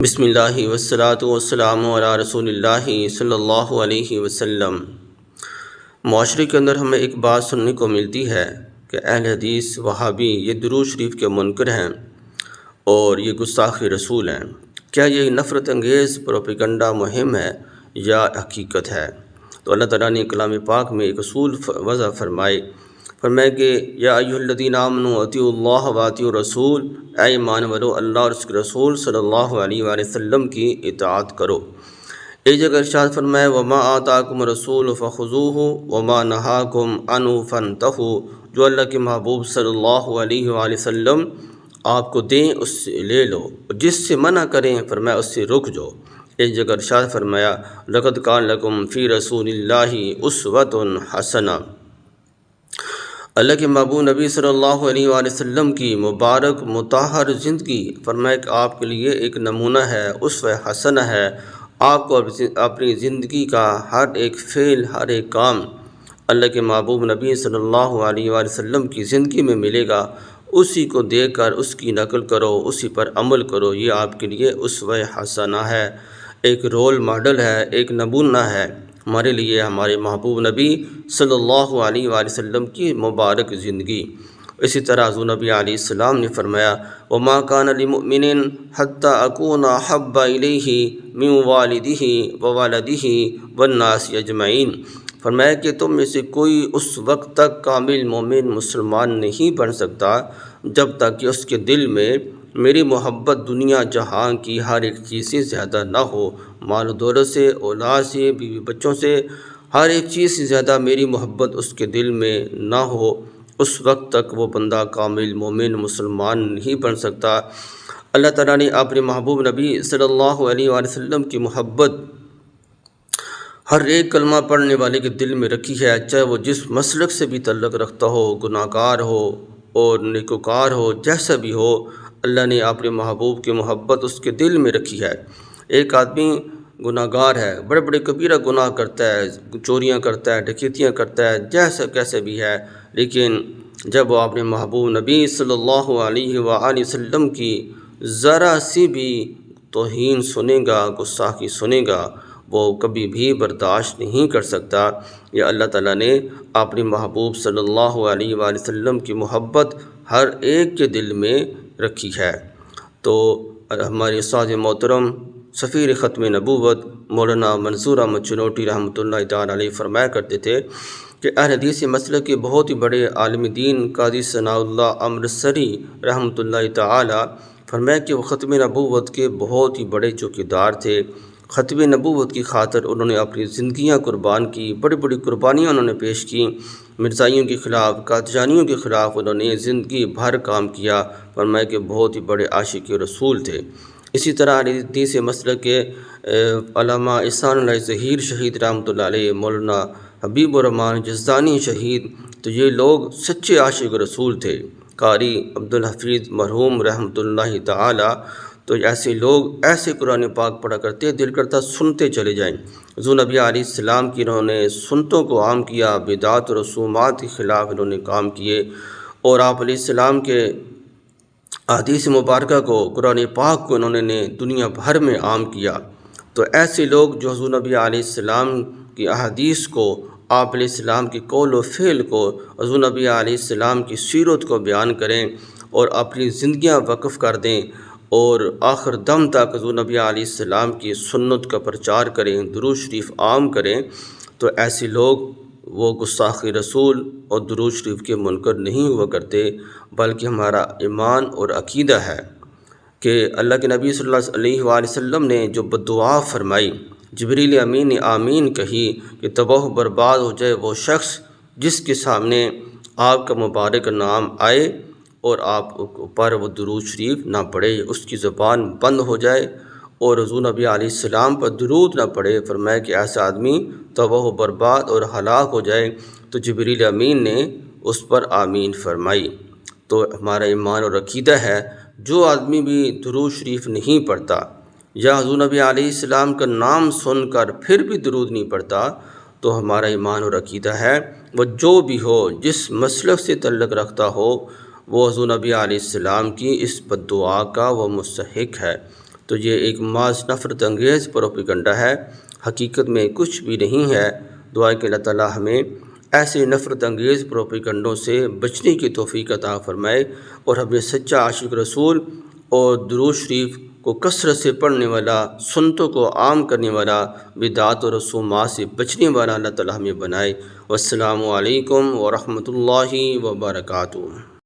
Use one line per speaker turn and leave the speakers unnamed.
بسم اللہ والصلاة والسلام علی رسول اللہ صلی اللہ علیہ وسلم۔ معاشرے کے اندر ہمیں ایک بات سننے کو ملتی ہے کہ اہل حدیث وہابی یہ درود شریف کے منکر ہیں اور یہ گستاخ رسول ہیں۔ کیا یہ نفرت انگیز پروپیگنڈا مہم ہے یا حقیقت ہے؟ تو اللہ تعالیٰ نے کلام پاک میں ایک اصول وضع فرمائے کہ یا ایھا الذین آمنوا اطیعوا اللہ واطیعوا الرسول، اے ایمان والو اللہ اور اس کے رسول صلی اللہ علیہ وآلہ وسلم کی اطاعت کرو۔ ایک جگہ ارشاد فرمائے وما آتاکم الرسول فخذوہ وما نہاکم عنہ فانتہوا، جو اللہ کے محبوب صلی اللہ علیہ وآلہ وسلم آپ کو دیں اس سے لے لو، جس سے منع کریں فرمایا اس سے رک جاؤ۔ ایک جگہ ارشاد فرمایا لقد کان لکم فی رسول اللہ اسوۃ حسنہ، اللہ کے محبوب نبی صلی اللہ علیہ وآلہ وسلم کی مبارک مطہر زندگی فرمایا کہ آپ کے لیے ایک نمونہ ہے، اسوہ حسنہ ہے۔ آپ کو اپنی زندگی کا ہر ایک فعل، ہر ایک کام اللہ کے محبوب نبی صلی اللہ علیہ وآلہ وسلم کی زندگی میں ملے گا، اسی کو دیکھ کر اس کی نقل کرو، اسی پر عمل کرو، یہ آپ کے لیے اسوہ حسنہ ہے، ایک رول ماڈل ہے، ایک نمونہ ہے ہمارے لیے ہمارے محبوب نبی صلی اللہ علیہ وآلہ وسلم کی مبارک زندگی۔ اسی طرح حضور نبی علیہ السلام نے فرمایا وما کان لمؤمن حتی اکون احب الیہ من والدہ وولدہ والناس اجمعین، فرمایا کہ تم میں سے کوئی اس وقت تک کامل مومن مسلمان نہیں بن سکتا جب تک کہ اس کے دل میں میری محبت دنیا جہاں کی ہر ایک چیز سے زیادہ نہ ہو، مال و دولت سے، اولاد سے، بیوی بچوں سے، ہر ایک چیز سے زیادہ میری محبت اس کے دل میں نہ ہو، اس وقت تک وہ بندہ کامل مومن مسلمان نہیں بن سکتا۔ اللہ تعالیٰ نے اپنے محبوب نبی صلی اللہ علیہ وآلہ وسلم کی محبت ہر ایک کلمہ پڑھنے والے کے دل میں رکھی ہے، چاہے وہ جس مسلک سے بھی تعلق رکھتا ہو، گناہ گار ہو اور نیکوکار ہو، جیسا بھی ہو، اللہ نے اپنے محبوب کی محبت اس کے دل میں رکھی ہے۔ ایک آدمی گناہ گار ہے، بڑے بڑے کبیرہ گناہ کرتا ہے، چوریاں کرتا ہے، ڈکیتیاں کرتا ہے، جیسا کیسے بھی ہے، لیکن جب وہ اپنے محبوب نبی صلی اللہ علیہ وآلہ وسلم کی ذرا سی بھی توہین سنے گا، گستاخی سنے گا، وہ کبھی بھی برداشت نہیں کر سکتا۔ یا اللہ تعالیٰ نے اپنے محبوب صلی اللہ علیہ وآلہ وسلم کی محبت ہر ایک کے دل میں رکھی ہے۔ تو ہمارے استاد محترم سفیر ختم نبوت مولانا منظور احمد چنوٹی رحمۃ اللہ تعالیٰ علیہ فرمایا کرتے تھے کہ اہل حدیث مسلک کے بہت ہی بڑے عالم دین قاضی ثناء اللہ امرتسری رحمۃ اللہ تعالیٰ فرمایا کہ وہ ختم نبوت کے بہت ہی بڑے چوکیدار تھے۔ ختم نبوت کی خاطر انہوں نے اپنی زندگیاں قربان کی، بڑی بڑی قربانیاں انہوں نے پیش کی، مرزائیوں کے خلاف، قادیانیوں کے خلاف انہوں نے زندگی بھر کام کیا، فرمایا کہ بہت ہی بڑے عاشق رسول تھے۔ اسی طرح حدیث مسلک کے علامہ احسان اللہ ظہیر شہید رحمۃ اللہ علیہ، مولانا حبیب الرحمن جزدانی شہید، تو یہ لوگ سچے عاشق رسول تھے۔ قاری عبدالحفیظ مرحوم رحمۃ اللہ تعالیٰ، تو ایسے لوگ ایسے قرآن پاک پڑھا کرتے، دل کرتا سنتے چلے جائیں۔ حضور نبی علیہ السلام کی انہوں نے سنتوں کو عام کیا، بدعات و رسومات کے خلاف انہوں نے کام کیے، اور آپ علیہ السلام کے احادیث مبارکہ کو، قرآن پاک کو انہوں نے دنیا بھر میں عام کیا۔ تو ایسے لوگ جو حضور نبی علیہ السلام کی احادیث کو، آپ علیہ السلام کی قول و فعل کو، حضور نبی علیہ السلام کی سیرت کو بیان کریں اور اپنی زندگیاں وقف کر دیں اور آخر دم تک حضور نبی علیہ السلام کی سنت کا پرچار کریں، درود شریف عام کریں، تو ایسے لوگ وہ گستاخ رسول اور درود شریف کے منکر نہیں ہوا کرتے، بلکہ ہمارا ایمان اور عقیدہ ہے کہ اللہ کے نبی صلی اللہ علیہ وآلہ وسلم نے جو بددعا فرمائی، جبریل امین نے آمین کہی کہ تباہ و برباد ہو جائے وہ شخص جس کے سامنے آپ کا مبارک نام آئے اور آپ پر وہ درود شریف نہ پڑھے، اس کی زبان بند ہو جائے اور حضور نبی علیہ السلام پر درود نہ پڑھے، فرمایا کہ ایسا آدمی تباہ و برباد اور ہلاک ہو جائے۔ تو جبریل امین نے اس پر آمین فرمائی۔ تو ہمارا ایمان اور عقیدہ ہے جو آدمی بھی درود شریف نہیں پڑھتا یا حضور نبی علیہ السلام کا نام سن کر پھر بھی درود نہیں پڑھتا، تو ہمارا ایمان اور عقیدہ ہے وہ جو بھی ہو، جس مسلک سے تعلق رکھتا ہو، وہ حضور نبی علیہ السلام کی اس بددعا کا وہ مستحق ہے۔ تو یہ ایک محض نفرت انگیز پروپیگنڈا ہے، حقیقت میں کچھ بھی نہیں ہے۔ دعا کہ اللہ تعالیٰ ہمیں ایسے نفرت انگیز پروپیگنڈوں سے بچنے کی توفیق عطا فرمائے، اور ہمیں سچا عاشق رسول اور درود شریف کو کثرت سے پڑھنے والا، سنتوں کو عام کرنے والا، بدعات و رسومات سے بچنے والا اللہ تعالیٰ ہمیں بنائے۔ والسلام علیکم ورحمۃ اللہ وبرکاتہ۔